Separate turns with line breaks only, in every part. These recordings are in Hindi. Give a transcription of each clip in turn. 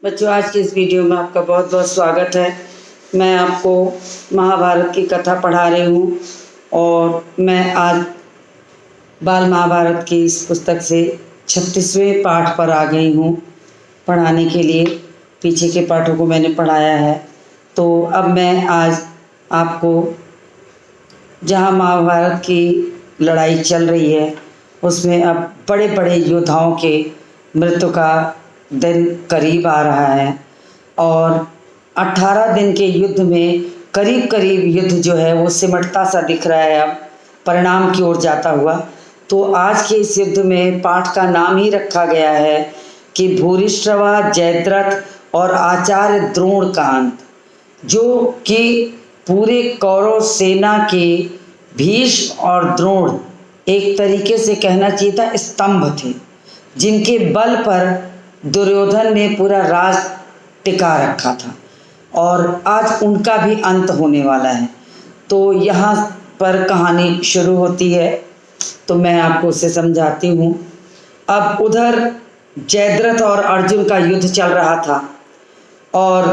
बच्चों, आज की इस वीडियो में आपका बहुत बहुत स्वागत है। मैं आपको महाभारत की कथा पढ़ा रही हूँ और मैं आज बाल महाभारत की इस पुस्तक से 36वें पाठ पर आ गई हूँ पढ़ाने के लिए। पीछे के पाठों को मैंने पढ़ाया है, तो अब मैं आज आपको जहाँ महाभारत की लड़ाई चल रही है उसमें अब बड़े बड़े योद्धाओं के मृत्यु का दिन करीब आ रहा है और 18 दिन के युद्ध में करीब करीब युद्ध जो है वो सिमटता सा दिख रहा है, अब परिणाम की ओर जाता हुआ। तो आज के इस युद्ध में पाठ का नाम ही रखा गया है कि भूरिश्रवा, जयद्रथ और आचार्य द्रोण का अंत, जो कि पूरे कौरव सेना के भीष्म और द्रोण एक तरीके से कहना चाहिए था स्तंभ थे, जिनके बल पर दुर्योधन ने पूरा राज टिका रखा था और आज उनका भी अंत होने वाला है। तो यहाँ पर कहानी शुरू होती है, तो मैं आपको उसे समझाती हूँ। अब उधर जयद्रथ और अर्जुन का युद्ध चल रहा था और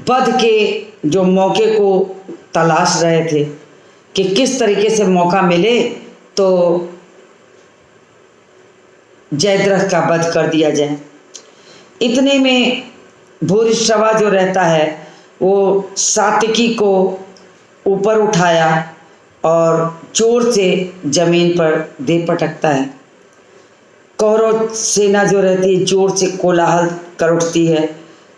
वध के जो मौके को तलाश रहे थे कि किस तरीके से मौका मिले तो जयद्रथ का वध कर दिया जाए। इतने में भूरिश्रवा जो रहता है वो सात्विकी को ऊपर उठाया और जोर से जमीन पर दे पटकता है। कौरव सेना जो रहती है जोर से कोलाहल कर उठती है,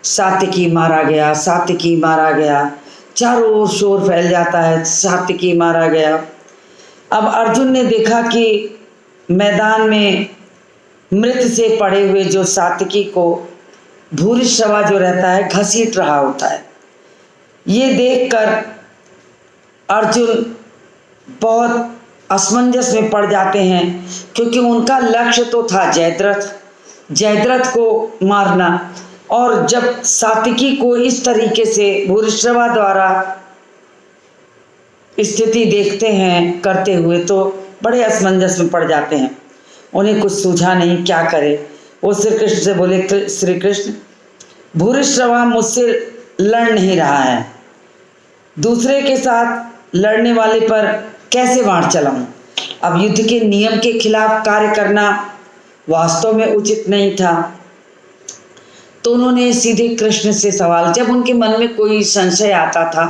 सात्विकी मारा गया, सात्विकी मारा गया, चारों ओर शोर फैल जाता है, सात्विकी मारा गया। अब अर्जुन ने देखा कि मैदान में मृत से पड़े हुए जो सात्विकी को भूरिश्रवा जो रहता है घसीट रहा होता है। ये देखकर अर्जुन बहुत असमंजस में पड़ जाते हैं, क्योंकि उनका लक्ष्य तो था जयद्रथ को मारना, और जब सात्विकी को इस तरीके से भूरिश्रवा द्वारा स्थिति देखते हैं करते हुए तो बड़े असमंजस में पड़ जाते हैं। उन्हें कुछ सूझा नहीं क्या करे। वो श्री कृष्ण से बोले, श्री कृष्ण, भूरिश्रवा मुझसे लड़ नहीं रहा है, दूसरे के साथ लड़ने वाले पर कैसे बाण चलाऊं? अब युद्ध के नियम के खिलाफ कार्य करना वास्तव में उचित नहीं था। तो उन्होंने सीधे कृष्ण से सवाल, जब उनके मन में कोई संशय आता था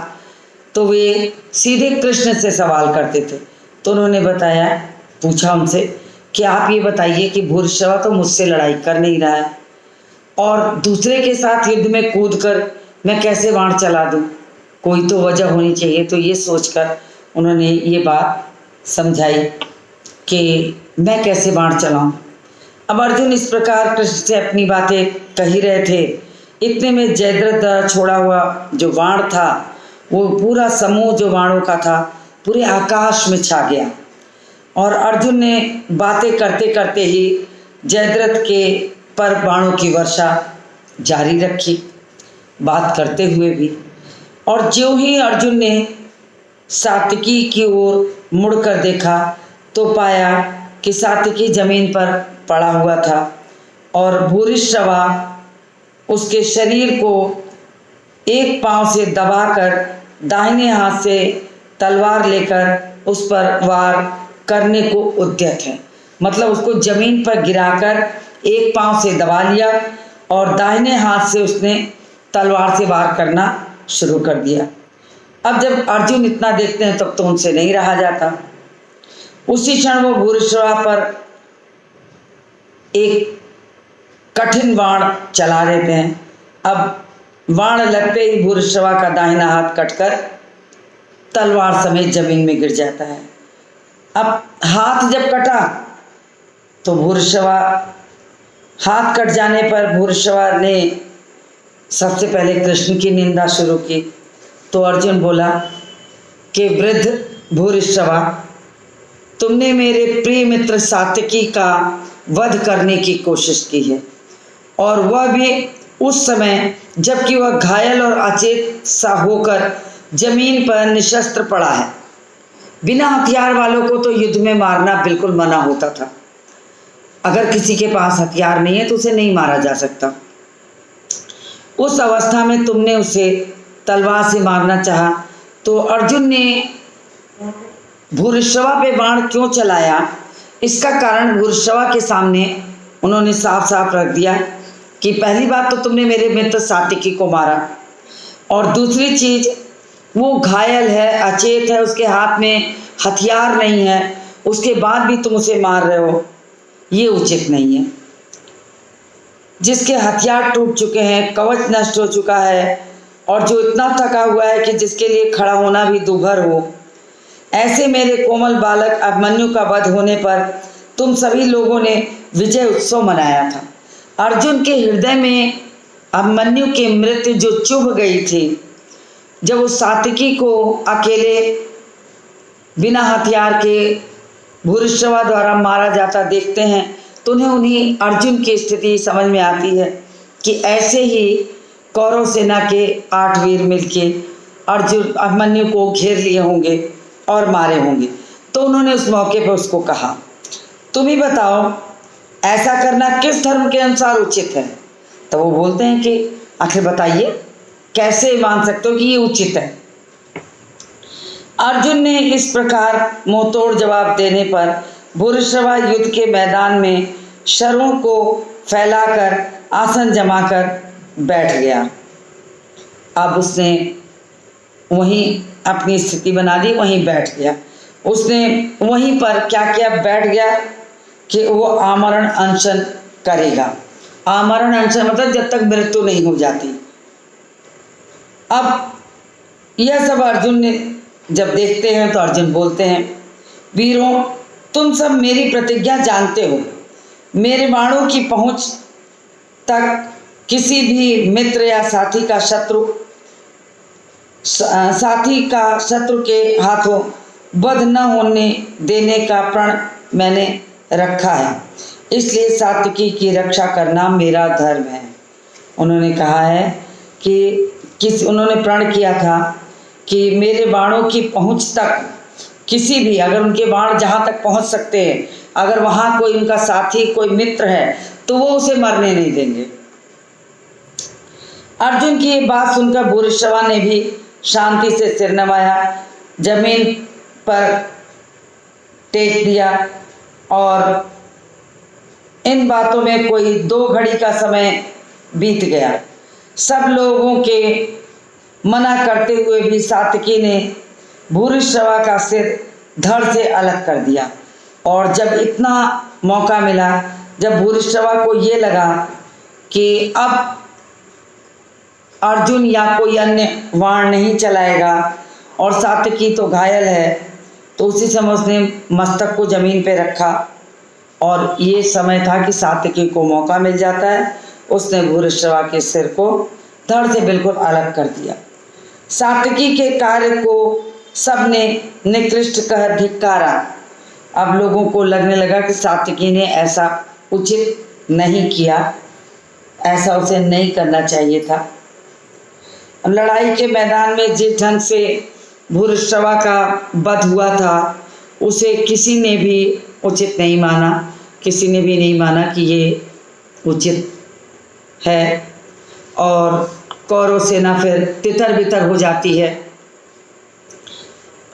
तो वे सीधे कृष्ण से सवाल करते थे। तो उन्होंने बताया, पूछा उनसे कि आप ये बताइए कि भूरिश्रवा तो मुझसे लड़ाई कर नहीं रहा है और दूसरे के साथ युद्ध में कूदकर मैं कैसे बाण चला दूं? कोई तो वजह होनी चाहिए। तो ये सोचकर उन्होंने ये बात समझाई कि मैं कैसे बाण चलाऊं। अब अर्जुन इस प्रकार कृष्ण से अपनी बातें कही रहे थे। इतने में जयद्रथ द्वारा छोड़ा हुआ जो बाण था वो पूरा समूह जो बाणों का था पूरे आकाश में छा गया और अर्जुन ने बातें करते करते ही जयद्रथ के पर बाणों की वर्षा जारी रखी, बात करते हुए भी। और ज्यों ही अर्जुन ने सात्विकी की ओर मुड़कर देखा तो पाया कि सात्विकी जमीन पर पड़ा हुआ था और भूरिश्रवा उसके शरीर को एक पांव से दबाकर दाहिने हाथ से तलवार लेकर उस पर वार करने को उद्यत है। मतलब उसको जमीन पर गिराकर एक पांव से दबा लिया और दाहिने हाथ से उसने तलवार से वार करना शुरू कर दिया। अब जब अर्जुन इतना देखते हैं तब तो उनसे नहीं रहा जाता। उसी क्षण वो भूरिश्रवा पर एक कठिन बाण चला देते हैं। अब बाण लगते ही भूरिश्रवा का दाहिना हाथ कटकर तलवार समेत जमीन में गिर जाता है। अब हाथ जब कटा तो भूरिश्रवा, हाथ कट जाने पर भूरिश्रवा ने सबसे पहले कृष्ण की निंदा शुरू की। तो अर्जुन बोला कि वृद्ध भूरिश्रवा, तुमने मेरे प्रिय मित्र सात्विकी का वध करने की कोशिश की है और वह भी उस समय जबकि वह घायल और अचेत सा होकर जमीन पर निशस्त्र पड़ा है। बिना हथियार वालों को तो युद्ध में मारना बिल्कुल मना होता था। अगर किसी के पास हथियार नहीं है तो उसे नहीं मारा जा सकता। उस अवस्था में तुमने उसे तलवार से मारना चाहा, तो अर्जुन ने भूरिश्रवा पे बाण क्यों चलाया, इसका कारण भूरिश्रवा के सामने उन्होंने साफ साफ रख दिया कि पहली बात तो तुमने मेरे मित्र सात्विकी को मारा, और दूसरी चीज वो घायल है, अचेत है, उसके हाथ में हथियार नहीं है, उसके बाद भी तुम उसे मार रहे हो, ये उचित नहीं है। जिसके हथियार टूट चुके हैं, कवच नष्ट हो चुका है, और जो इतना थका हुआ है कि जिसके लिए खड़ा होना भी दुभर हो, ऐसे मेरे कोमल बालक अभिमन्यु का वध होने पर तुम सभी लोगों ने विजय उत्सव मनाया था। अर्जुन के हृदय में अभिमन्यु की मृत्यु जो चुभ गई थी, जब उस सात्विकी को अकेले बिना हथियार के भूरिश्रवा द्वारा मारा जाता देखते हैं, तो उन्हीं अर्जुन की स्थिति समझ में आती है कि ऐसे ही कौरव सेना के 8 वीर मिलके अर्जुन अभिमन्यु को घेर लिए होंगे और मारे होंगे। तो उन्होंने उस मौके पर उसको कहा, तुम ही बताओ ऐसा करना किस धर्म के अनुसार उचित है। तो वो बोलते हैं कि आखिर बताइए कैसे मान सकते हो कि ये उचित है। अर्जुन ने इस प्रकार मुंहतोड़ जवाब देने पर भूरिश्रवा युद्ध के मैदान में शरों को फैलाकर आसन जमाकर बैठ गया। अब उसने वहीं अपनी स्थिति बना दी, वहीं बैठ गया। उसने वहीं पर क्या किया, बैठ गया कि वो आमरण अनशन करेगा। आमरण अनशन मतलब जब तक मृत्यु नहीं हो जाती। अब यह सब अर्जुन ने जब देखते हैं तो अर्जुन बोलते हैं, वीरों तुम सब मेरी प्रतिज्ञा जानते हो, मेरे बाणों की पहुंच तक किसी भी मित्र या साथी का शत्रु के हाथों वध न होने देने का प्रण मैंने रखा है, इसलिए सात्विकी की रक्षा करना मेरा धर्म है। उन्होंने कहा है कि उन्होंने प्रण किया था कि मेरे बाणों की पहुंच तक किसी भी, अगर उनके बाण जहाँ तक पहुंच सकते हैं, अगर वहाँ कोई उनका साथी कोई मित्र है तो वो उसे मरने नहीं देंगे। अर्जुन की ये बात सुनकर भूरिश्रवा ने भी शांति से सिर नवाया, जमीन पर टेक दिया, और इन बातों में कोई 2 घड़ी का समय बीत गया। सब लोगों के मना करते हुए भी सात्विकी ने भूरिश्रवा का सिर धड़ से अलग कर दिया। और जब इतना मौका मिला, जब भूरिश्रवा को ये लगा कि अब अर्जुन या कोई अन्य बाण नहीं चलाएगा और सात्विकी तो घायल है, तो उसी समय उसने मस्तक को जमीन पे रखा, और ये समय था कि सात्विकी को मौका मिल जाता है। उसने भूरिश्रवा के सिर को धड़ से बिल्कुल अलग कर दिया। सात्विकी के कार्य को सबने निकृष्ट कह धिक्कारा। अब लोगों को लगने लगा कि सात्विकी ने ऐसा उचित नहीं किया, ऐसा उसे नहीं करना चाहिए था। लड़ाई के मैदान में जिस ढंग से भूरिश्रवा का वध हुआ था, उसे किसी ने भी उचित नहीं माना, किसी ने भी नहीं माना कि ये उचित है, और कौरव सेना फिर तितर बितर हो जाती है।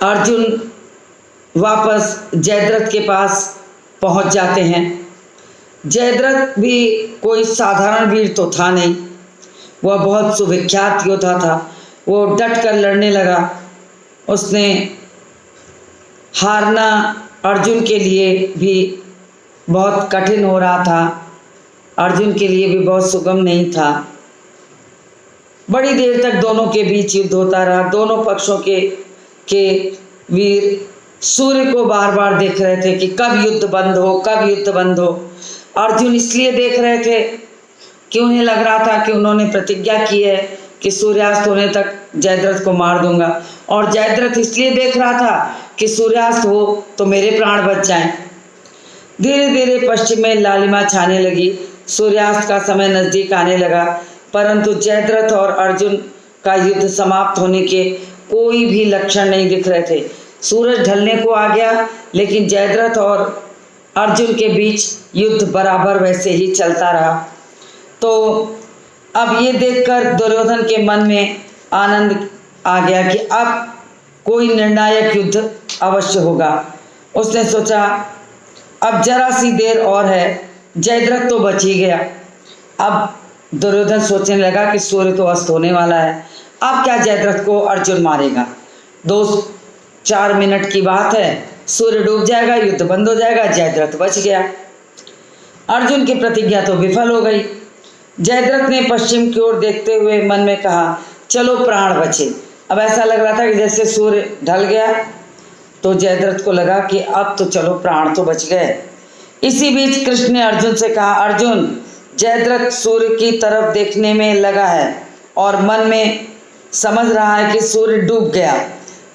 अर्जुन वापस जयद्रथ के पास पहुंच जाते हैं। जयद्रथ भी कोई साधारण वीर तो था नहीं, वह बहुत सुविख्यात योद्धा था। वो डट कर लड़ने लगा। उसने हारना अर्जुन के लिए भी बहुत कठिन हो रहा था, अर्जुन के लिए भी बहुत सुगम नहीं था। बड़ी देर तक दोनों के बीच युद्ध होता रहा। दोनों पक्षों के वीर सूर्य को बार बार देख रहे थे कि कब युद्ध बंद हो, कब युद्ध बंद हो। अर्जुन इसलिए देख रहे थे कि उन्हें लग रहा था कि उन्होंने प्रतिज्ञा की है कि सूर्यास्त होने तक जयद्रथ को मार दूंगा, और जयद्रथ इसलिए देख रहा था कि सूर्यास्त हो तो मेरे प्राण बच जाएं। धीरे धीरे पश्चिम में लालिमा छाने लगी, सूर्यास्त का समय नजदीक आने लगा, परंतु जयद्रथ और अर्जुन का युद्ध समाप्त होने के कोई भी लक्षण नहीं दिख रहे थे। सूरज ढलने को आ गया, लेकिन जयद्रथ और अर्जुन के बीच युद्ध बराबर वैसे ही चलता रहा। तो अब ये देखकर दुर्योधन के मन में आनंद आ गया कि अब कोई निर्णायक युद्ध अवश्य होगा। उसने सोचा अब जरा सी देर और है, जयद्रथ तो बच ही गया। अब दुर्योधन सोचने लगा कि सूर्य तो अस्त होने वाला है, अब क्या जयद्रथ को अर्जुन मारेगा, 2-4 मिनट की बात है, सूर्य डूब जाएगा, युद्ध बंद हो जाएगा, जयद्रथ बच गया। अर्जुन की प्रतिज्ञा तो विफल हो गई। जयद्रथ ने पश्चिम की ओर देखते हुए मन में कहा चलो प्राण बचे। अब ऐसा लग रहा था कि जैसे सूर्य ढल गया तो जयद्रथ को लगा कि अब तो चलो प्राण तो बच गए। इसी बीच कृष्ण ने अर्जुन से कहा अर्जुन, जयद्रथ सूर्य की तरफ देखने में लगा है और मन में समझ रहा है कि सूर्य डूब गया,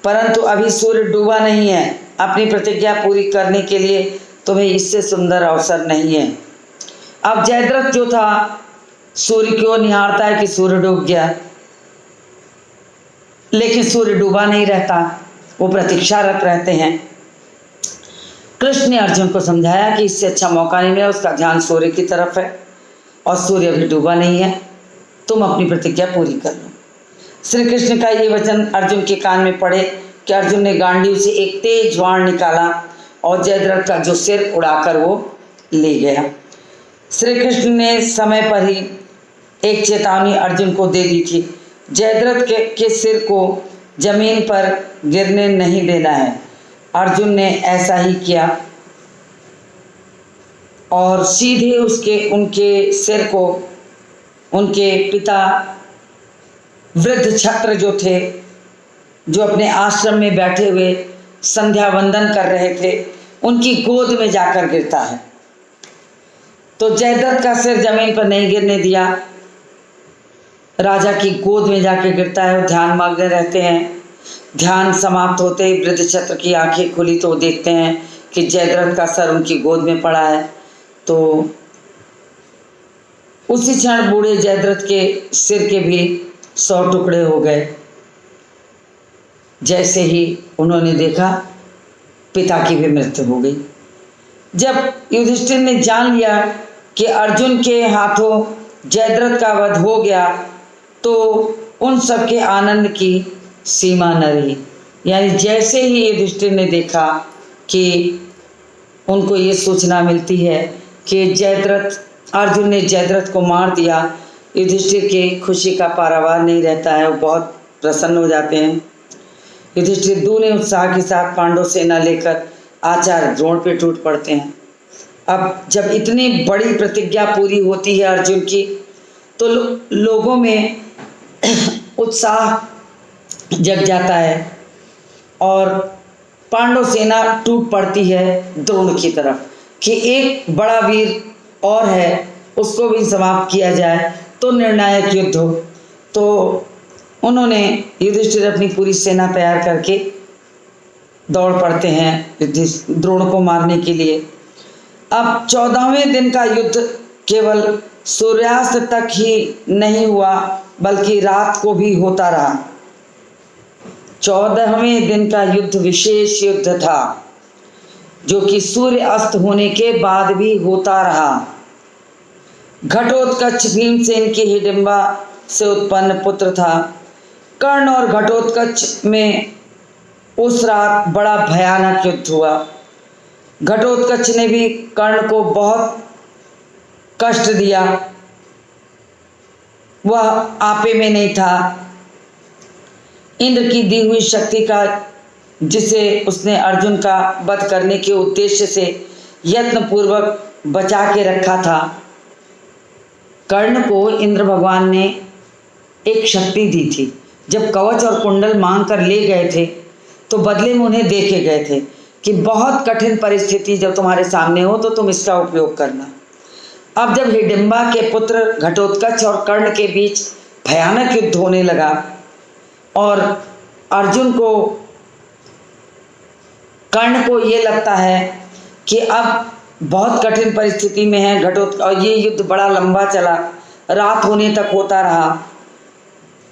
परंतु अभी सूर्य डूबा नहीं है। अपनी प्रतिज्ञा पूरी करने के लिए तुम्हें इससे सुंदर अवसर नहीं है। अब जयद्रथ जो था सूर्य की ओर निहारता है कि सूर्य डूब गया, लेकिन सूर्य डूबा नहीं रहता, वो प्रतीक्षारत रहते हैं। कृष्ण ने अर्जुन को समझाया कि इससे अच्छा मौका नहीं मिला, उसका ध्यान सूर्य की तरफ है और सूर्य अभी डूबा नहीं है, तुम अपनी प्रतिज्ञा पूरी कर लो। श्री कृष्ण का ये वचन अर्जुन के कान में पड़े कि अर्जुन ने गांडीव से एक तेज बाण निकाला और जयद्रथ का जो सिर उड़ाकर वो ले गया। श्री कृष्ण ने समय पर ही एक चेतावनी अर्जुन को दे दी थी, जयद्रथ के सिर को जमीन पर गिरने नहीं देना है। अर्जुन ने ऐसा ही किया और सीधे उनके सिर को उनके पिता वृद्ध छत्र जो थे, जो अपने आश्रम में बैठे हुए संध्या वंदन कर रहे थे, उनकी गोद में जाकर गिरता है। तो जयद्रथ का सिर जमीन पर नहीं गिरने दिया, राजा की गोद में जाके गिरता है और ध्यान मग्न रहते हैं। ध्यान समाप्त होते ही वृद्ध छत्र की आंखें खुली तो देखते हैं कि जयद्रथ का सर उनकी गोद में पड़ा है। तो उसी क्षण बूढ़े जयद्रथ के सिर के भी 100 टुकड़े हो गए। जैसे ही उन्होंने देखा पिता की भी मृत्यु हो गई। जब युधिष्ठिर ने जान लिया कि अर्जुन के हाथों जयद्रथ का वध हो गया तो उन सब के आनंद की सीमा न रही। यानी जैसे ही युधिष्ठिर ने देखा कि उनको ये सूचना मिलती है कि अर्जुन ने जयद्रथ को मार दिया, युधिष्ठिर की खुशी का पारावार नहीं रहता है, वो बहुत प्रसन्न हो जाते हैं। युधिष्ठिर दूने उत्साह के साथ पांडव सेना लेकर आचार्य द्रोण पे टूट पड़ते हैं। अब जब इतनी बड़ी प्रतिज्ञा पूरी होती है अर्जुन की तो लोगों में उत्साह जग जाता है और पांडव सेना टूट पड़ती है द्रोण की तरफ कि एक बड़ा वीर और है, उसको भी समाप्त किया जाए तो निर्णायक युद्ध हो। तो उन्होंने युधिष्ठिर अपनी पूरी सेना तैयार करके दौड़ पड़ते हैं द्रोण को मारने के लिए। अब 14वें दिन का युद्ध केवल सूर्यास्त तक ही नहीं हुआ बल्कि रात को भी होता रहा। 14वें दिन का युद्ध विशेष युद्ध था जो कि सूर्य अस्त होने के बाद भी होता रहा। घटोत्कच भीमसेन की हिडिंबा से उत्पन्न पुत्र था। कर्ण और घटोत्कच में उस रात बड़ा भयानक युद्ध हुआ। घटोत्कच ने भी कर्ण को बहुत कष्ट दिया, वह आपे में नहीं था। इंद्र की दी हुई शक्ति का जिसे उसने अर्जुन का वध करने के उद्देश्य से यत्न पूर्वक बचा के रखा था, कर्ण को इंद्र भगवान ने एक शक्ति दी थी। जब कवच और कुंडल मांग कर ले गए थे तो बदले में उन्हें देखे गए थे कि बहुत कठिन परिस्थिति जब तुम्हारे सामने हो तो तुम इसका उपयोग करना। अब जब हिडिंबा के पुत्र घटोत्कच और कर्ण के बीच भयानक युद्ध होने लगा और अर्जुन को कर्ण को ये लगता है कि अब बहुत कठिन परिस्थिति में है घटोत्कच, और ये युद्ध बड़ा लंबा चला, रात होने तक होता रहा,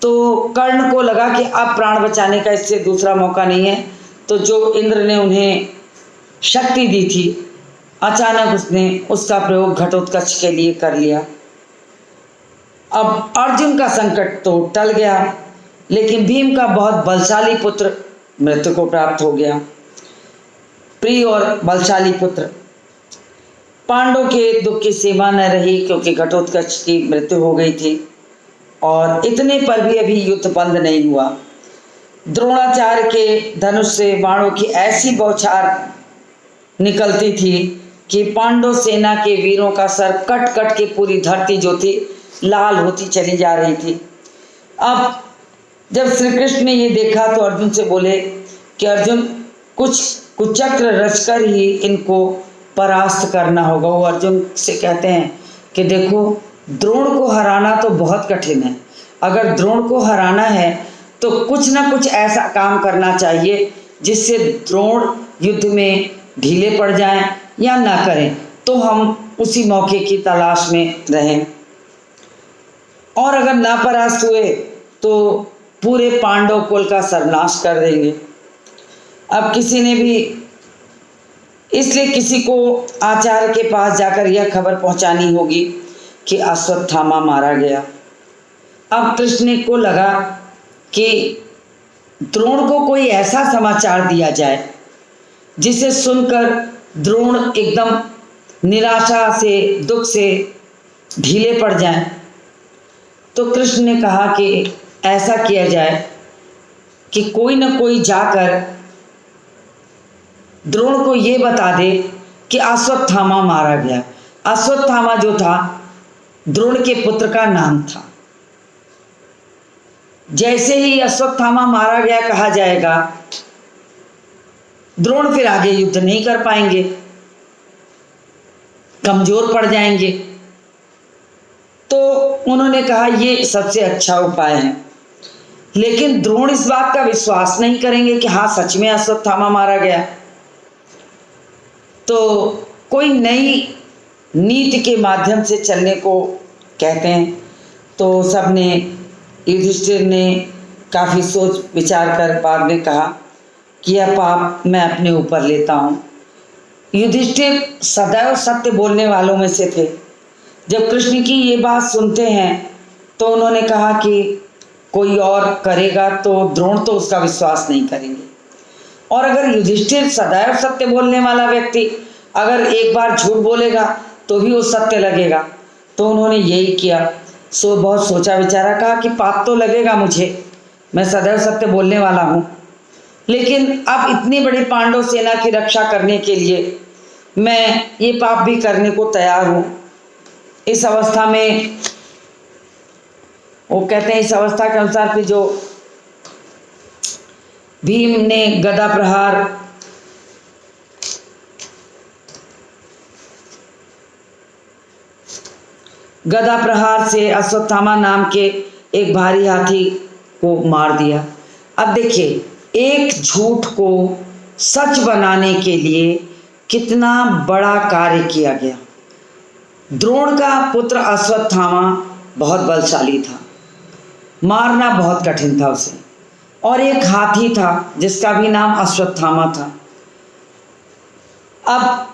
तो कर्ण को लगा कि अब प्राण बचाने का इससे दूसरा मौका नहीं है। तो जो इंद्र ने उन्हें शक्ति दी थी, अचानक उसने उसका प्रयोग घटोत्कच के लिए कर लिया। अब अर्जुन का संकट तो टल गया, लेकिन भीम का बहुत बलशाली पुत्र मृत्यु को प्राप्त हो गया। प्रिय और बलशाली पुत्र। पांडवों के दुख की सीमा न रही, क्योंकि घटोत्कच की मृत्यु हो गई थी और इतने पर भी अभी युद्ध बंद नहीं हुआ। द्रोणाचार्य के धनुष से बाणों की ऐसी बौछार निकलती थी कि पांडव सेना के वीरों का सर कट कट के पूरी धरती जो थी लाल होती चली जा रही थी। अब जब श्री कृष्ण ने ये देखा तो अर्जुन से बोले कि अर्जुन, कुछ कुचक्र रचकर ही इनको परास्त करना होगा। वो अर्जुन से कहते हैं कि देखो, द्रोण को हराना तो बहुत कठिन है। अगर द्रोण को हराना है तो कुछ ना कुछ ऐसा काम करना चाहिए जिससे द्रोण युद्ध में ढीले पड़ जाएं या ना करें, तो हम उसी मौके की तलाश में रहें। और अगर ना परास्त हुए तो पूरे पांडव कुल का सर्वनाश कर देंगे। अब किसी ने भी, इसलिए किसी को आचार्य के पास जाकर यह खबर पहुंचानी होगी कि अश्वत्थामा मारा गया। अब कृष्ण को लगा कि द्रोण को कोई ऐसा समाचार दिया जाए जिसे सुनकर द्रोण एकदम निराशा से, दुख से ढीले पड़ जाएं। तो कृष्ण ने कहा कि ऐसा किया जाए कि कोई न कोई जाकर द्रोण को ये बता दे कि अश्वत्थामा मारा गया। अश्वत्थामा जो था द्रोण के पुत्र का नाम था। जैसे ही अश्वत्थामा मारा गया कहा जाएगा, द्रोण फिर आगे युद्ध नहीं कर पाएंगे, कमजोर पड़ जाएंगे। तो उन्होंने कहा ये सबसे अच्छा उपाय है। लेकिन द्रोण इस बात का विश्वास नहीं करेंगे कि हाँ सच में अश्वत्थामा मारा गया। तो कोई नई नीति के माध्यम से चलने को कहते हैं। तो सबने, युधिष्ठिर ने काफ़ी सोच विचार कर बाद में कहा कि यह पाप मैं अपने ऊपर लेता हूँ। युधिष्ठिर सदैव सत्य बोलने वालों में से थे। जब कृष्ण की ये बात सुनते हैं तो उन्होंने कहा कि कोई और करेगा तो द्रोण तो उसका विश्वास नहीं करेंगे। और अगर युधिष्ठिर सदैव सत्य बोलने वाला व्यक्ति अगर एक बार झूठ बोलेगा तो भी वो सत्य लगेगा। तो उन्होंने यही किया। बहुत सोचा विचारा, कहा कि पाप तो लगेगा मुझे, मैं सदैव सत्य बोलने वाला हूँ, लेकिन अब इतनी बड़ी पांडव सेना की रक्षा करने के लिए मैं ये पाप भी करने को तैयार हूँ। इस अवस्था में वो कहते हैं, इस अवस्था के अनुसार फिर जो भीम ने गदा प्रहार से अश्वत्थामा नाम के एक भारी हाथी को मार दिया। अब देखिए, एक झूठ को सच बनाने के लिए कितना बड़ा कार्य किया गया। द्रोण का पुत्र अश्वत्थामा बहुत बलशाली था, मारना बहुत कठिन था उसे। और एक हाथी था जिसका भी नाम अश्वत्थामा था। अब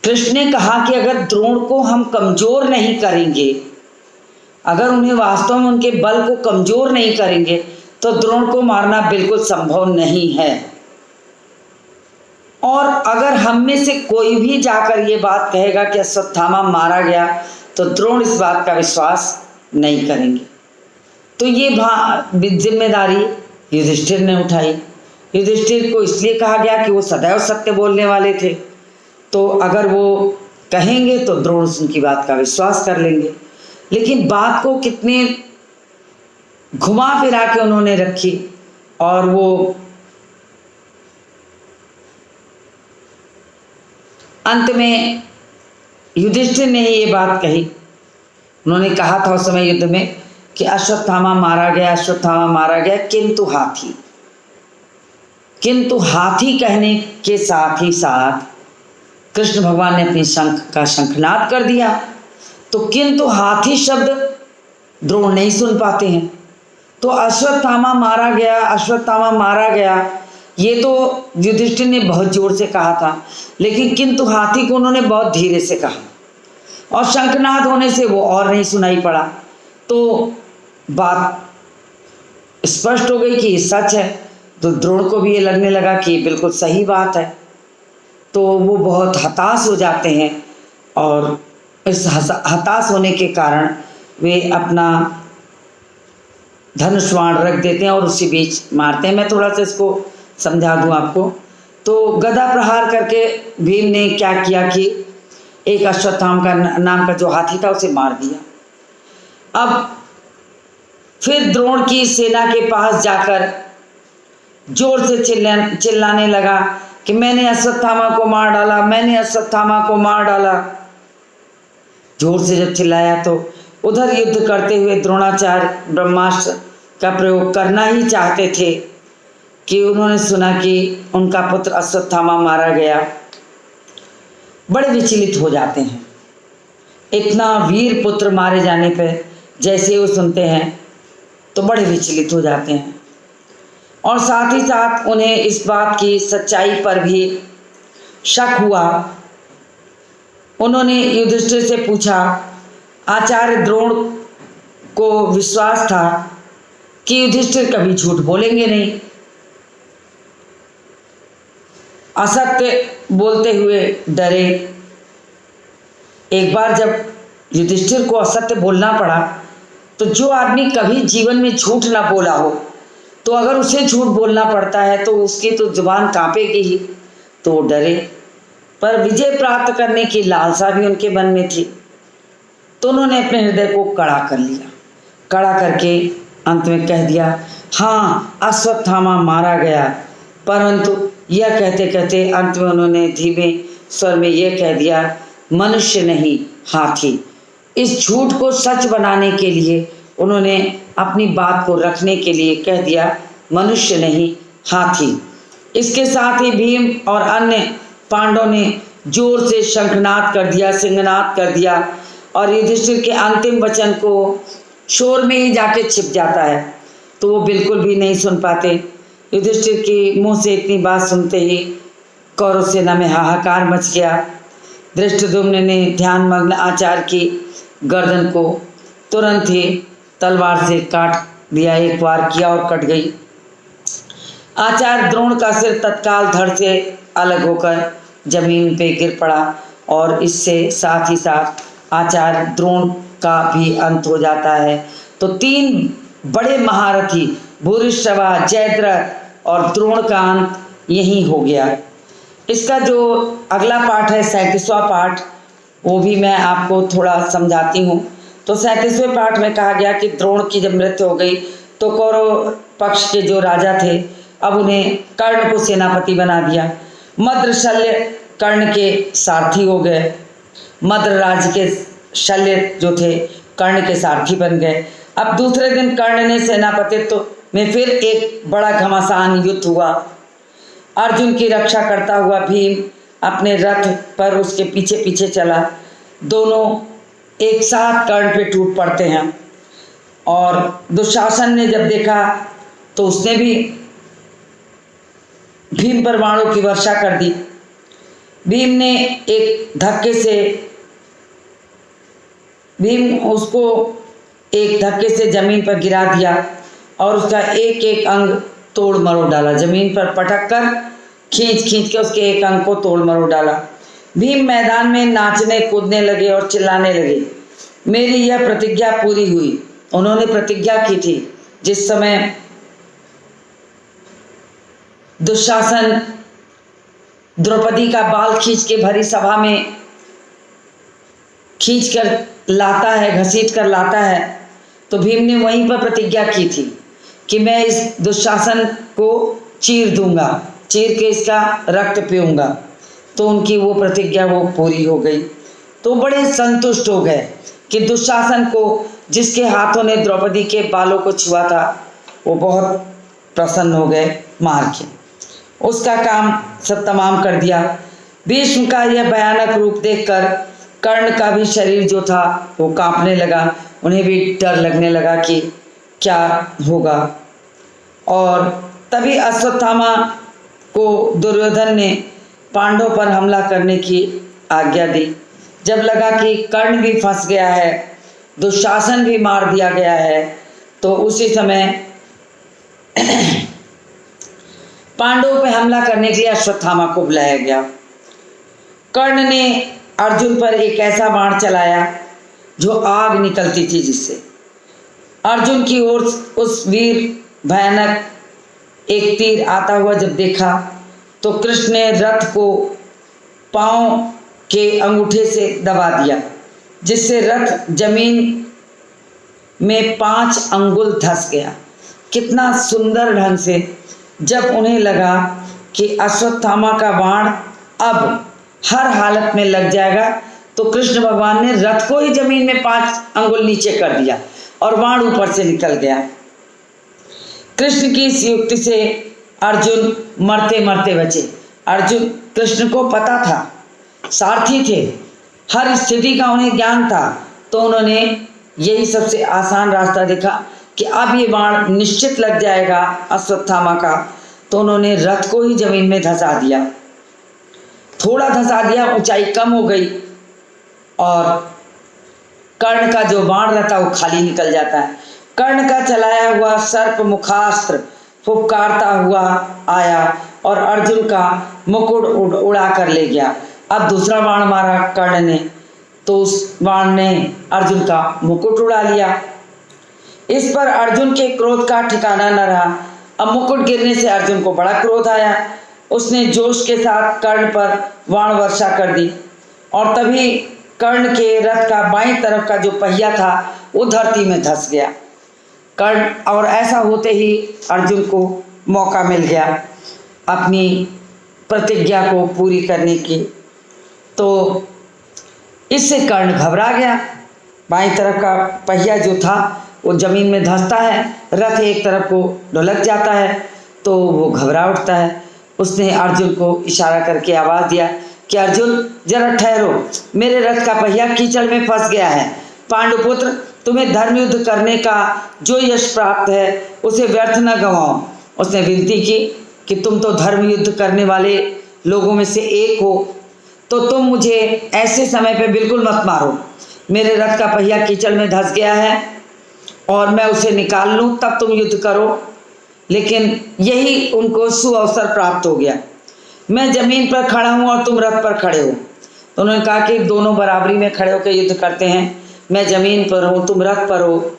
कृष्ण ने कहा कि अगर द्रोण को हम कमजोर नहीं करेंगे, अगर उन्हें वास्तव में उनके बल को कमजोर नहीं करेंगे तो द्रोण को मारना बिल्कुल संभव नहीं है। और अगर हम में से कोई भी जाकर ये बात कहेगा कि अश्वत्थामा मारा गया तो द्रोण इस बात का विश्वास नहीं करेंगे। तो ये जिम्मेदारी युधिष्ठिर ने उठाई। युधिष्ठिर को इसलिए कहा गया कि वो सदैव सत्य बोलने वाले थे, तो अगर वो कहेंगे तो द्रोण उनकी बात का विश्वास कर लेंगे। लेकिन बात को कितने घुमा फिरा के उन्होंने रखी और वो अंत में युधिष्ठिर ने ही ये बात कही। उन्होंने कहा था उस समय युद्ध में कि अश्वत्थामा मारा गया, अश्वत्थामा मारा गया, किंतु हाथी कहने के साथ ही साथ कृष्ण भगवान ने अपनी शंख का शंखनाद कर दिया। तो किंतु हाथी शब्द द्रोण नहीं सुन पाते हैं। तो अश्वत्थामा मारा गया, अश्वत्थामा मारा गया, ये तो युधिष्ठिर ने बहुत जोर से कहा था, लेकिन किंतु हाथी को उन्होंने बहुत धीरे से कहा और शंखनाद होने से वो और नहीं सुनाई पड़ा। तो बात स्पष्ट हो गई कि ये सच है। तो द्रोण को भी ये लगने लगा कि बिल्कुल सही बात है। तो वो बहुत हताश हो जाते हैं और इस हताश होने के कारण वे अपना धनुष बाण रख देते हैं और उसी बीच मारते हैं। मैं थोड़ा सा इसको समझा दूं आपको। तो गदा प्रहार करके भीम ने क्या किया कि एक अश्वत्थामा का नाम का जो हाथी था उसे मार दिया। अब फिर द्रोण की सेना के पास जाकर जोर से चिल्लाने लगा कि मैंने अश्वत्थामा को मार डाला, मैंने अश्वत्थामा को मार डाला। जोर से जब चिल्लाया तो उधर युद्ध करते हुए द्रोणाचार्य ब्रह्मास्त्र का प्रयोग करना ही चाहते थे कि उन्होंने सुना कि उनका पुत्र अश्वत्थामा मारा गया। बड़े विचलित हो जाते हैं। इतना वीर पुत्र मारे जाने पर जैसे वो सुनते हैं तो बड़े विचलित हो जाते हैं और साथ ही साथ उन्हें इस बात की सच्चाई पर भी शक हुआ। उन्होंने युधिष्ठिर से पूछा, आचार्य द्रोण को विश्वास था कि युधिष्ठिर कभी झूठ बोलेंगे नहीं, असत्य बोलते हुए डरे। एक बार जब युधिष्ठिर को असत्य बोलना पड़ा तो जो आदमी कभी जीवन में झूठ ना बोला हो तो अगर उसे झूठ बोलना पड़ता है तो उसकी तो जुबान कांपेगी ही। तो डरे, पर विजय प्राप्त करने की लालसा भी उनके मन में थी। तो उन्होंने अपने हृदय को कड़ा कर लिया। कड़ा करके अंत में कह दिया, हाँ अश्वत्थामा मारा गया। परंतु यह कहते कहते अंत में उन्होंने धीमे स्वर में यह कह दिया, मनुष्य नहीं हाथी। इस झूठ को सच बनाने के लिए उन्होंने अपनी बात को रखने के लिए कह दिया, मनुष्य नहीं हाथी। इसके साथ ही भीम और अन्य पांडवों ने जोर से शंखनाद कर दिया, सिंहनाद कर दिया और युधिष्ठिर के अंतिम वचन को शोर में ही जाके छिप जाता है तो वो बिल्कुल भी नहीं सुन पाते। युधिष्ठिर के मुंह से इतनी बात सुनते ही कौरव सेना में हाहाकार मच गया। धृष्टद्युम्न ने ध्यानमग्न आचार्य की गर्दन को तुरंत ही तलवार से काट दिया। एक बार किया और कट गई। आचार्य द्रोण का सिर तत्काल धड़ से अलग होकर जमीन पे गिर पड़ा और इससे साथ ही साथ आचार्य द्रोण का भी अंत हो जाता है। तो तीन बड़े महारथी भूरिश्रवा, जयद्रथ और द्रोण का अंत यही हो गया। इसका जो अगला पाठ है 37वां पाठ, वो भी मैं आपको थोड़ा समझाती हूँ। तो 37वें पाठ में कहा गया कि द्रोण की जब मृत्यु हो गई तो कौरव पक्ष के जो राजा थे अब उन्हें कर्ण को सेनापति बना दिया। मद्र शल्य कर्ण के सारथी हो गए। मद्र राज्य के शल्य जो थे कर्ण के सारथी बन गए। अब दूसरे दिन कर्ण ने सेनापतित्व में फिर एक बड़ा घमासान युद्ध हुआ। अर्जुन की रक्षा करता हुआ भीम अपने रथ पर उसके पीछे पीछे चला। दोनों एक साथ कर्ण पे टूट पड़ते हैं और दुशासन ने जब देखा तो उसने भी भीम पर बाणों की वर्षा कर दी। भीम ने एक धक्के से जमीन पर गिरा दिया और उसका एक एक अंग तोड़ मरोड़ डाला। जमीन पर पटक कर खींच के उसके एक अंग को तोड़ मरोड़ डाला। भीम मैदान में नाचने कूदने लगे और चिल्लाने लगे, मेरी यह प्रतिज्ञा पूरी हुई। उन्होंने प्रतिज्ञा की थी जिस समय दुशासन द्रौपदी का बाल खींच के भरी सभा में खींच कर लाता है, घसीट कर लाता है, तो भीम ने वहीं पर प्रतिज्ञा की थी कि मैं इस दुशासन को चीर दूंगा, चीर के इसका रक्त पीऊंगा। तो उनकी वो प्रतिज्ञा वो पूरी हो गई। तो बड़े संतुष्ट हो गए कि दुशासन को, जिसके हाथों ने द्रौपदी के बालों को छुआ था, वो बहुत प्रसन्न हो गए मार के। उसका काम सब तमाम कर दिया। भीष्म का यह भयानक रूप देखकर कर्ण का भी शरीर जो था वो कांपने लगा। उन्हें भी डर लगने लगा कि क्या होगा। और तभी अश्वत्थामा को दुर्योधन ने पांडवों पर हमला करने की आज्ञा दी। जब लगा कि कर्ण भी फंस गया है दुशासन भी मार दिया गया है। तो उसी समय पांडवों पे हमला करने के लिए अश्वत्थामा को बुलाया गया। कर्ण ने अर्जुन पर एक ऐसा बाण चलाया जो आग निकलती थी, जिससे अर्जुन की ओर उस वीर भयानक एक तीर आता हुआ जब देखा तो कृष्ण ने रथ को पांव के अंगूठे से दबा दिया, जिससे रथ जमीन में 5 अंगुल धंस गया। कितना सुंदर ढंग से जब उन्हें लगा कि अश्वत्थामा का बाण अब हर हालत में लग जाएगा, तो कृष्ण भगवान ने रथ को ही जमीन में 5 अंगुल नीचे कर दिया और बाण ऊपर से निकल गया। कृष्ण की इस युक्ति से अर्जुन मरते मरते बचे। अर्जुन कृष्ण को पता था, सारथी थे, हर स्थिति का उन्हें ज्ञान था, तो उन्होंने यही सबसे आसान रास्ता देखा कि अब ये बाण निश्चित लग जाएगा अश्वत्थामा का, तो उन्होंने रथ को ही जमीन में धंसा दिया। थोड़ा धंसा दिया, ऊंचाई कम हो गई और कर्ण का जो बाण रहता है वो खाली निकल जाता है। कर्ण का चलाया हुआ सर्प मुखास्त्र फुफकारता हुआ आया और अर्जुन का मुकुट उड़ा कर ले गया। अब दूसरा बाण मारा कर्ण ने, तो उस बाण ने अर्जुन का मुकुट उड़ा लिया। इस पर अर्जुन के क्रोध का ठिकाना न रहा। अब मुकुट गिरने से अर्जुन को बड़ा क्रोध आया। उसने जोश के साथ कर्ण पर बाण वर्षा कर दी और तभी कर्ण के रथ का बाईं तरफ का जो पहिया था वो धरती में धंस गया। कर्ण और ऐसा होते ही अर्जुन को मौका मिल गया अपनी प्रतिज्ञा को पूरी करने की। तो इससे कर्ण घबरा गया। बाईं तरफ का पहिया जो था वो जमीन में धंसता है, रथ एक तरफ को ढुलक जाता है, तो वो घबरा उठता है। उसने अर्जुन को इशारा करके आवाज़ दिया कि अर्जुन जरा ठहरो, मेरे रथ का पहिया कीचड़ में फंस गया है। पांडुपुत्र, तुम्हें धर्म युद्ध करने का जो यश प्राप्त है उसे व्यर्थ न गंवाओ। उसने विनती की कि तुम तो धर्म युद्ध करने वाले लोगों में से एक हो, तो तुम मुझे ऐसे समय पे बिल्कुल मत मारो। मेरे रथ का पहिया कीचड़ में धंस गया है और मैं उसे निकाल लूँ तब तुम युद्ध करो। लेकिन यही उनको सुअवसर प्राप्त हो गया। मैं जमीन पर खड़ा हूँ और तुम रथ पर खड़े हो। तो उन्होंने कहा कि दोनों बराबरी में खड़े होकर युद्ध करते हैं। मैं जमीन पर हूँ, तुम रथ पर हो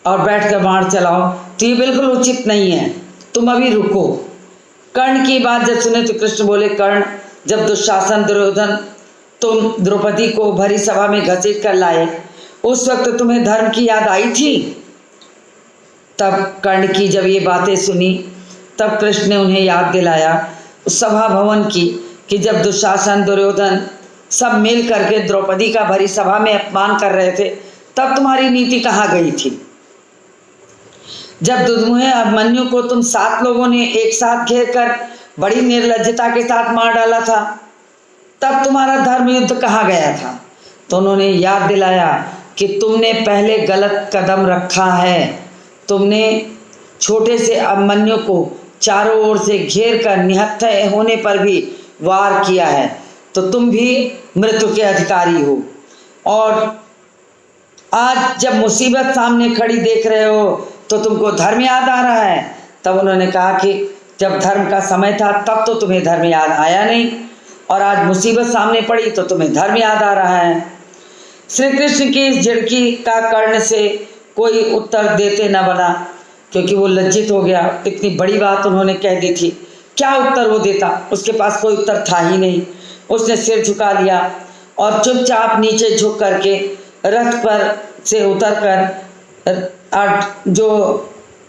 और बैठ कर बाण चलाओ, तो ये बिल्कुल उचित नहीं है, तुम अभी रुको। कर्ण की बात जब सुने तो कृष्ण बोले, कर्ण, जब दुशासन दुर्योधन तुम द्रौपदी को भरी सभा में घसीट कर लाए, उस वक्त तुम्हें धर्म की याद आई थी? तब कर्ण की जब ये बातें सुनी तब कृष्ण ने उन्हें याद दिलाया उस सभा भवन की कि जब दुशासन दुर्योधन सब मिल करके द्रौपदी का भरी सभा में अपमान कर रहे थे, तब तुम्हारी नीति कहाँ गई थी? जब दुर्मुहे अभिमन्यु को तुम 7 लोगों ने एक साथ घेर कर बड़ी निर्लज्जता के साथ मार डाला था, तब तुम्हारा धर्म युद्ध कहाँ गया था? तो उन्होंने याद दिलाया कि तुमने पहले गलत कदम रखा है। तुमने छोटे से अभिमन्यु को चारों ओर से घेर कर निहत्थे होने पर भी वार किया है, तो तुम भी मृत्यु के अधिकारी हो। और आज जब मुसीबत सामने खड़ी देख रहे हो तो तुमको धर्म याद आ रहा है। तब उन्होंने कहा कि जब धर्म का समय था तब तो तुम्हें धर्म याद आया नहीं, और आज मुसीबत सामने पड़ी तो तुम्हें धर्म याद आ रहा है। श्री कृष्ण की इस झिड़की का कर्ण से कोई उत्तर देते न बना, क्योंकि वो लज्जित हो गया। इतनी बड़ी बात उन्होंने कह दी थी, क्या उत्तर वो देता? उसके पास कोई उत्तर था ही नहीं। उसने सिर झुका लिया और चुपचाप नीचे झुक करके रथ पर से उतर कर जो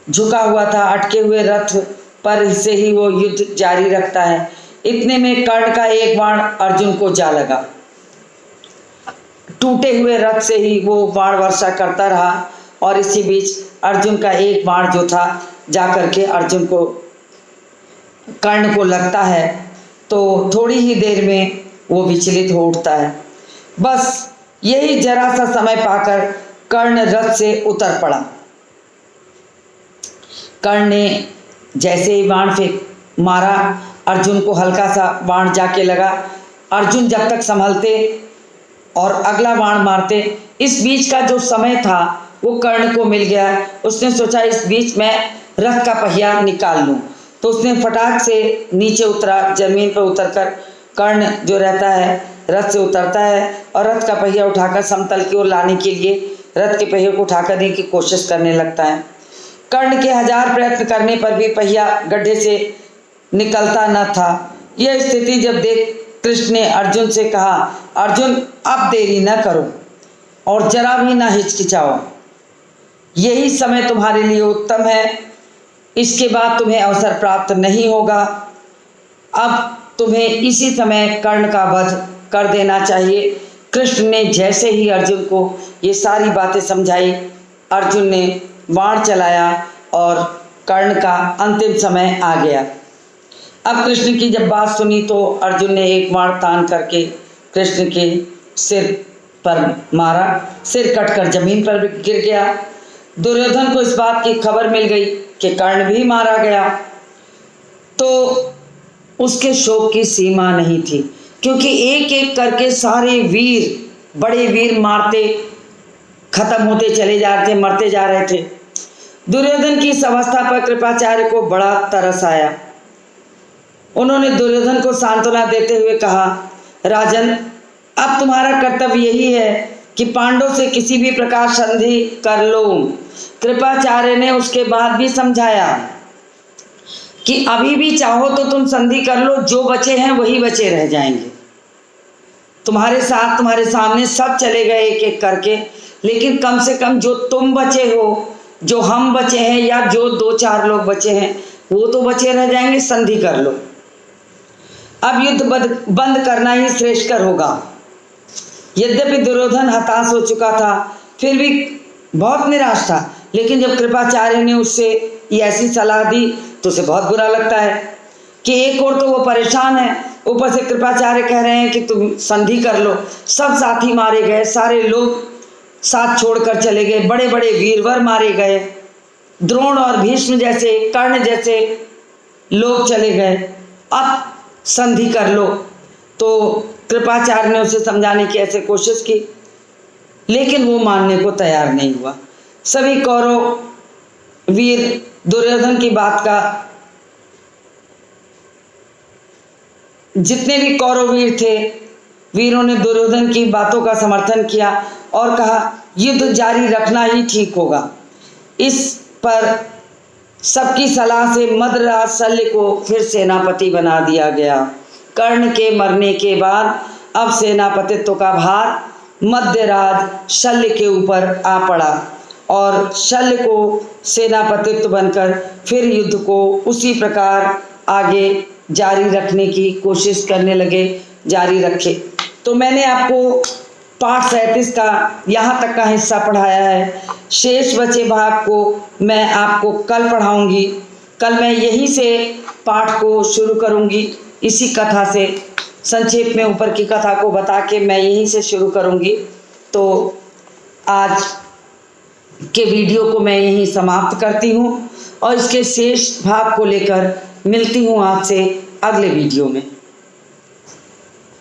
झुका हुआ था अटके हुए रथ पर से ही वो युद्ध जारी रखता है। इतने में कर्ण का एक बाण अर्जुन को जा लगा। टूटे हुए रथ से ही वो बाण वर्षा करता रहा और इसी बीच अर्जुन का एक बाण जो था जा करके अर्जुन को कर्ण को लगता है, तो थोड़ी ही देर में वो विचलित हो उठता है। बस यही जरा सा समय पाकर कर्ण रथ से उतर पड़ा। कर्ण ने जैसे ही बाण फेंक मारा, अर्जुन को हल्का सा बाण जाके लगा। अर्जुन जब तक संभलते और अगला बाण मारते। इस बीच का जो समय था वो कर्ण को मिल गया। उसने सोचा इस बीच मैं रथ का पहिया निकाल लूं, तो उसने फटाक से नीचे उतरा। जमीन पर उतरकर कर्ण जो रहता है रथ से उतरता है और रथ का पहिया उठाकर समतल की ओर लाने के लिए रथ के पहिए को उठाकर देने की कोशिश करने लगता है। कर्ण के 1000 प्रयत्न करने पर भी पहिया गड्ढे से निकलता न था। यह स्थिति जब देख कृष्ण ने अर्जुन से कहा, अर्जुन अब देरी न करो और जरा भी ना हिचकिचाओ, यही समय तुम्हारे लिए उत्तम है, इसके बाद तुम्हें अवसर प्राप्त नहीं होगा। अब तुम्हें इसी समय कर्ण का वध कर देना चाहिए। कृष्ण ने जैसे ही अर्जुन को ये सारी बातें समझाई, अर्जुन ने बाण चलाया और कर्ण का अंतिम समय आ गया। अब कृष्ण की जब बात सुनी तो अर्जुन ने एक बाण तान करके कृष्ण के सिर पर मारा। सिर कटकर जमीन पर गिर गया। दुर्योधन को इस बात की खबर मिल गई कि कर्ण भी मारा गया, तो उसके शोक की सीमा नहीं थी, क्योंकि एक एक करके सारे वीर, बड़े वीर मारते खत्म होते चले जा रहे थे, मरते जा रहे थे। दुर्योधन की इस अवस्था पर कृपाचार्य को बड़ा तरस आया। उन्होंने दुर्योधन को सांत्वना देते हुए कहा, राजन, अब तुम्हारा कर्तव्य यही है कि पांडवों से किसी भी प्रकार संधि कर लो। कृपाचार्य ने उसके बाद भी समझाया कि अभी भी चाहो तो तुम संधि कर लो, जो बचे हैं वही बचे रह जाएंगे। तुम्हारे साथ, तुम्हारे सामने सब चले गए एक एक करके, लेकिन कम से कम जो तुम बचे हो, जो हम बचे हैं, या जो 2-4 लोग बचे हैं, वो तो बचे रह जाएंगे। संधि कर लो। अब युद्ध बंद करना ही श्रेष्ठकर होगा। यद्यपि दुर्योधन हताश हो चुका था, फिर भी बहुत निराश था, लेकिन जब कृपाचार्य ने उससे ऐसी सलाह दी तो उसे बहुत बुरा लगता है कि एक और तो वो परेशान है, ऊपर से कृपाचार्य कह रहे हैं कि तुम संधि कर लो। सब साथी मारे गए, सारे लोग साथ छोड़कर चले गए, बड़े बड़े वीरवर मारे गए, द्रोण और भीष्म जैसे, कर्ण जैसे लोग चले गए। अब संधि कर लो। तो कृपाचार्य ने उसे समझाने की ऐसे कोशिश की, लेकिन वो मानने को तैयार नहीं हुआ। सभी कौरव वीर दुर्योधन की बात का, जितने भी कौरव वीर थे, वीरों ने दुर्योधन की बातों का समर्थन किया और कहा युद्ध जारी रखना ही ठीक होगा। इस पर सबकी सलाह से मद्राज शल्य को फिर सेनापति बना दिया गया। कर्ण के मरने के बाद अब सेनापतित्व का भार मध्यराज शल्य के ऊपर आ पड़ा और शल्य को सेनापतित्व बनकर फिर युद्ध को उसी प्रकार आगे जारी रखने की कोशिश करने लगे, जारी रखे। तो मैंने आपको पाठ 37 का यहाँ तक का हिस्सा पढ़ाया है। शेष बचे भाग को मैं आपको कल पढ़ाऊंगी। कल मैं यहीं से पाठ को शुरू करूंगी, इसी कथा से संक्षेप में ऊपर की कथा को बता के मैं यहीं से शुरू करूंगी। तो आज के वीडियो को मैं यहीं समाप्त करती हूँ और इसके शेष भाग को लेकर मिलती हूँ आपसे अगले वीडियो में।